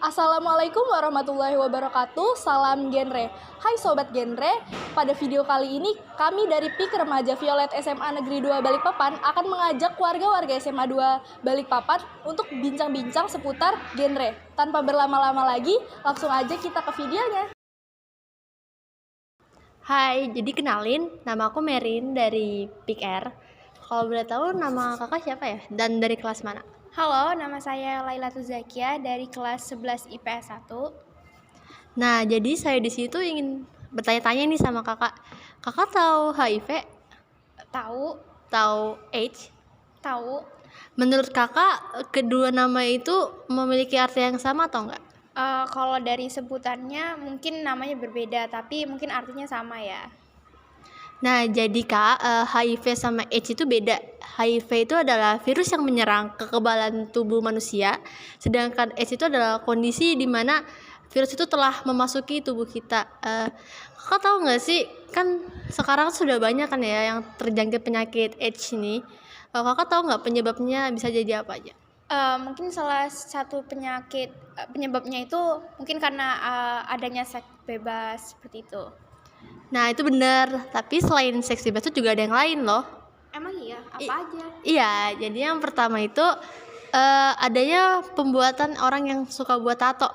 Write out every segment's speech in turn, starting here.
Assalamualaikum warahmatullahi wabarakatuh. Salam genre. Hai Sobat Genre, pada video kali ini kami dari PIK Remaja Violet SMA Negeri 2 Balikpapan akan mengajak warga-warga SMA 2 Balikpapan untuk bincang-bincang seputar genre. Tanpa berlama-lama lagi, langsung aja kita ke videonya. Hai, jadi kenalin, nama aku Merin dari PIKR. Kalau boleh tahu nama kakak siapa ya? Dan dari kelas mana? Halo, nama saya Lailatul Zakia dari kelas 11 IPS 1. Nah, jadi saya di situ ingin bertanya-tanya nih sama kakak. Kakak tahu HIV? Tahu? Tahu AIDS? Tahu? Menurut kakak, kedua nama itu memiliki arti yang sama atau enggak? Kalau dari sebutannya mungkin namanya berbeda, tapi mungkin artinya sama ya. Nah, jadi kak, HIV sama AIDS itu beda. HIV itu adalah virus yang menyerang kekebalan tubuh manusia, sedangkan AIDS itu adalah kondisi di mana virus itu telah memasuki tubuh kita. Kakak tahu nggak sih, kan sekarang sudah banyak kan ya yang terjangkit penyakit AIDS ini. Kakak tahu nggak penyebabnya bisa jadi apa aja? Mungkin salah satu penyebabnya itu mungkin karena adanya seks bebas seperti itu. Nah, itu benar. Tapi selain seks bebas itu juga ada yang lain loh. Emang iya? Apa aja? Iya, jadi yang pertama itu adanya pembuatan orang yang suka buat tato.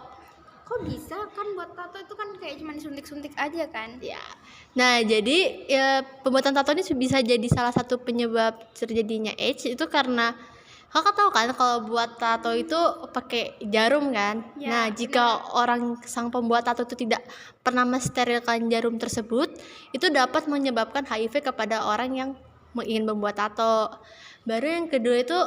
Kok bisa? Kan buat tato itu kan kayak cuma disuntik-suntik aja kan? Ya. Nah, jadi pembuatan tato ini bisa jadi salah satu penyebab terjadinya AIDS itu karena kakak tahu kan kalau buat tato itu pakai jarum kan? Ya, nah, jika orang sang pembuat tato itu tidak pernah mensterilkan jarum tersebut, itu dapat menyebabkan HIV kepada orang yang ingin membuat tato. Baru yang kedua itu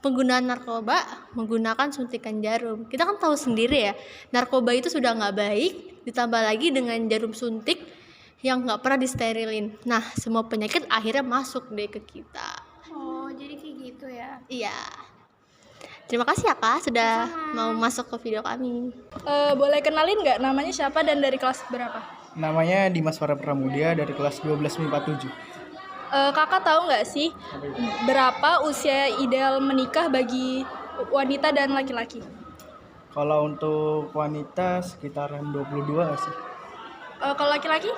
penggunaan narkoba menggunakan suntikan jarum. Kita kan tahu sendiri ya, narkoba itu sudah nggak baik, ditambah lagi dengan jarum suntik yang nggak pernah disterilin. Nah, semua penyakit akhirnya masuk deh ke kita. Oh, jadi kayak gitu ya? Iya. Terima kasih ya kak sudah mau masuk ke video kami. Boleh kenalin nggak namanya siapa dan dari kelas berapa? Namanya Dimas Farah Pramudia dari kelas 12 MIPA 7. Kakak tahu nggak sih berapa usia ideal menikah bagi wanita dan laki-laki? Kalau untuk wanita sekitaran 22 nggak sih? Kalau laki-laki?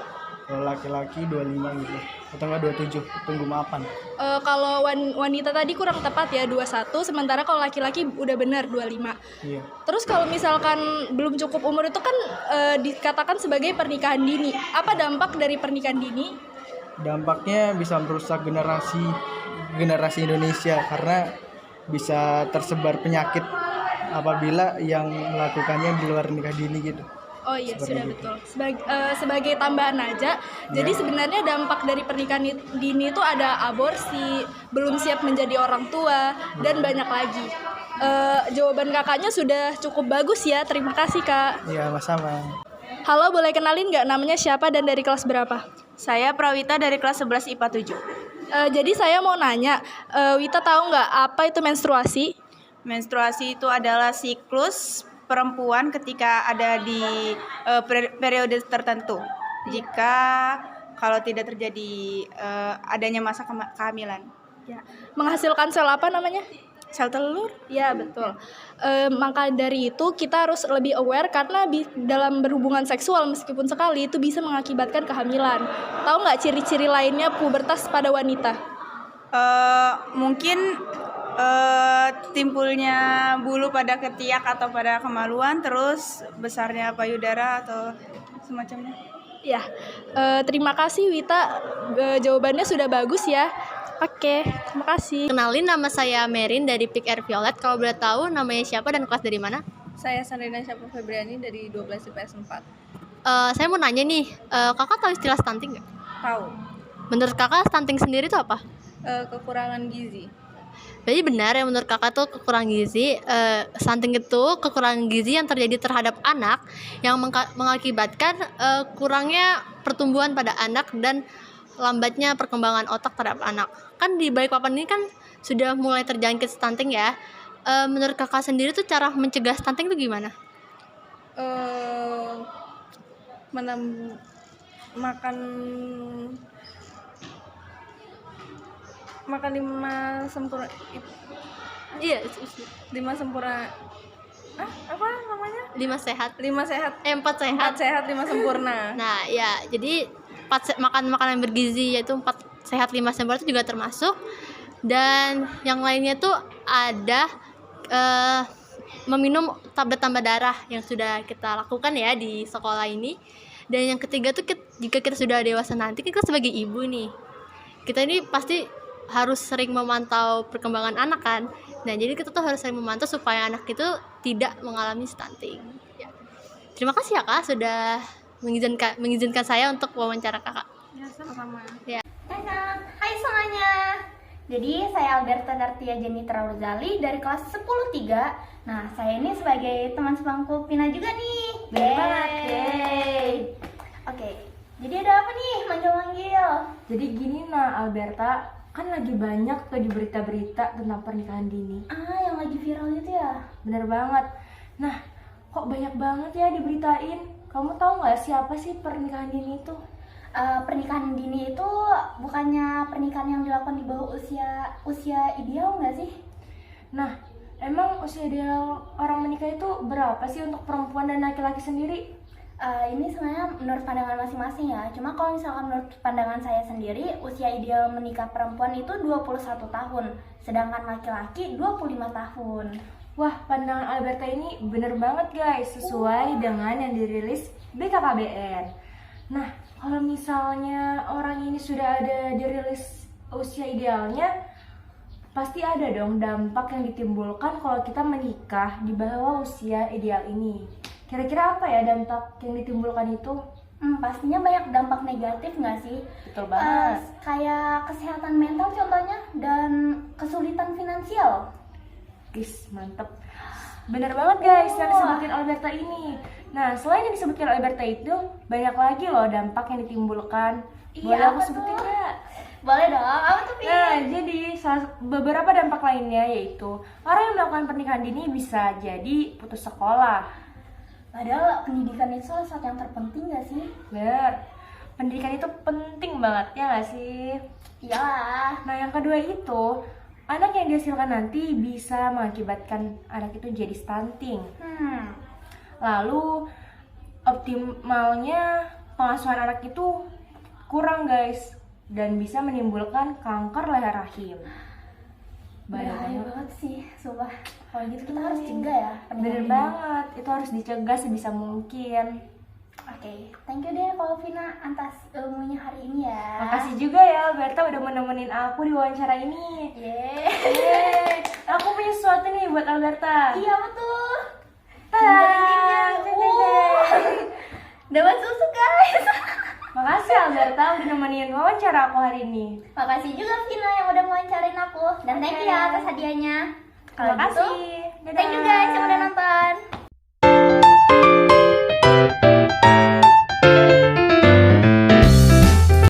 Kalau laki-laki 25 gitu. Atau enggak 27, tunggu maafan. Kalau wanita tadi kurang tepat ya 21, sementara kalau laki-laki udah benar 25. Iya. Terus kalau misalkan belum cukup umur itu kan dikatakan sebagai pernikahan dini. Apa dampak dari pernikahan dini? Dampaknya bisa merusak generasi Indonesia karena bisa tersebar penyakit apabila yang melakukannya di luar nikah dini gitu. Oh iya, Seperti sudah itu. betul. Sebagai tambahan aja, jadi sebenarnya dampak dari pernikahan dini itu ada aborsi, belum siap menjadi orang tua, dan banyak lagi. Jawaban kakaknya sudah cukup bagus ya, terima kasih kak. Iya, sama-sama. Halo, boleh kenalin nggak namanya siapa dan dari kelas berapa? Saya Prawita dari kelas 11 IPA 7. Jadi saya mau nanya, Wita tahu nggak apa itu menstruasi? Menstruasi itu adalah siklus perempuan ketika ada di periode tertentu. Jika kalau tidak terjadi adanya masa kehamilan. Ya. Menghasilkan sel apa namanya? Sel telur? Ya betul. Maka dari itu kita harus lebih aware karena dalam berhubungan seksual meskipun sekali itu bisa mengakibatkan kehamilan. Tahu nggak ciri-ciri lainnya pubertas pada wanita? Mungkin timbulnya bulu pada ketiak atau pada kemaluan, terus besarnya payudara atau semacamnya. Ya, terima kasih Wita. Jawabannya sudah bagus ya. Oke, terima kasih. Kenalin, nama saya Merin dari PIKR Violet. Kalau boleh tahu namanya siapa dan kelas dari mana? Saya Sandrina Syafur Febriani dari 12 IPS 4. Saya mau nanya nih, kakak tahu istilah stunting nggak? Tahu, Menurut kakak stunting sendiri itu apa? kekurangan gizi. Jadi benar ya menurut kakak tuh kekurangan gizi. Stunting itu kekurangan gizi yang terjadi terhadap anak yang mengakibatkan kurangnya pertumbuhan pada anak dan lambatnya perkembangan otak terhadap anak. Kan di Balikpapan ini kan sudah mulai terjangkit stunting ya. Menurut kakak sendiri tuh cara mencegah stunting itu gimana? Makan makan 5 sempurna. Iya, 5 sempurna. Apa namanya? 5 sehat. 5 sehat. 4 sehat. 4 sehat 5 sempurna. Nah, ya, jadi makan makanan bergizi yaitu 4 sehat 5 sempurna itu juga termasuk. Dan yang lainnya tuh ada meminum tablet tambah darah yang sudah kita lakukan ya di sekolah ini. Dan yang ketiga tuh jika kita sudah dewasa nanti, kita sebagai ibu nih, kita ini pasti harus sering memantau perkembangan anak kan. Nah, jadi kita tuh harus sering memantau supaya anak itu tidak mengalami stunting. Ya. Terima kasih ya Kak sudah mengizinkan saya untuk wawancara Kakak. Ya, sama-sama. Hai semuanya. Jadi saya Alberta Dartia Jenitra Rozali dari kelas 10-3. Nah, saya ini sebagai teman sebangku Pina juga nih. Bener banget. Yeay. Oke. Jadi ada apa nih manggil-manggil? Jadi gini Alberta, kan lagi banyak tuh di berita-berita tentang pernikahan dini. Yang lagi viral itu ya? Bener banget. Nah, kok banyak banget ya diberitain. Kamu tahu nggak siapa sih pernikahan dini itu? Pernikahan dini itu bukannya pernikahan yang dilakukan di bawah usia ideal nggak sih? Nah, emang usia ideal orang menikah itu berapa sih untuk perempuan dan laki-laki sendiri? Ini sebenarnya menurut pandangan masing-masing ya. Cuma kalau misalkan menurut pandangan saya sendiri, usia ideal menikah perempuan itu 21 tahun, sedangkan laki-laki 25 tahun. Wah, pandangan Alberta ini bener banget guys, sesuai dengan yang dirilis BKKBN. Nah, kalau misalnya orang ini sudah ada dirilis usia idealnya, pasti ada dong dampak yang ditimbulkan kalau kita menikah di bawah usia ideal ini. Kira-kira apa ya dampak yang ditimbulkan itu? Pastinya banyak dampak negatif nggak sih? Betul banget. Kayak kesehatan mental contohnya, dan kesulitan finansial. Guys, mantep. Bener banget guys yang disebutin Alberta ini. Nah, selain yang disebutkan Alberta itu, banyak lagi loh dampak yang ditimbulkan. Boleh Iya, aku apa sebutin tuh? nggak? Boleh dong, apa tuh Pi? Nah, jadi beberapa dampak lainnya yaitu orang yang melakukan pernikahan dini bisa jadi putus sekolah. Padahal pendidikan itu salah satu yang terpenting gak sih? Bener, pendidikan itu penting banget ya nggak sih? Iyalah. Nah, yang kedua itu anak yang dihasilkan nanti bisa mengakibatkan anak itu jadi stunting. Lalu optimalnya pengasuhan anak itu kurang guys, dan bisa menimbulkan kanker leher rahim. Bahaya banget sih, sumpah. Kalau gitu kita harus cegah ya Bener pernikahan dini. banget, itu harus dicegah sebisa mungkin. Oke, thank you deh kalau Vina atas ilmunya hari ini ya. Makasih juga ya Alberta udah menemenin aku di wawancara ini. Yeay. Aku punya sesuatu nih buat Alberta. Iya betul. Tada! Dapat susu guys. Makasih Alberta udah nemenin wawancara aku hari ini. Makasih juga Vina yang udah mewawancarain aku. Dan thank you ya atas hadiahnya. Kalau Terima gitu, kasih. Dadah. thank you guys yang udah nonton.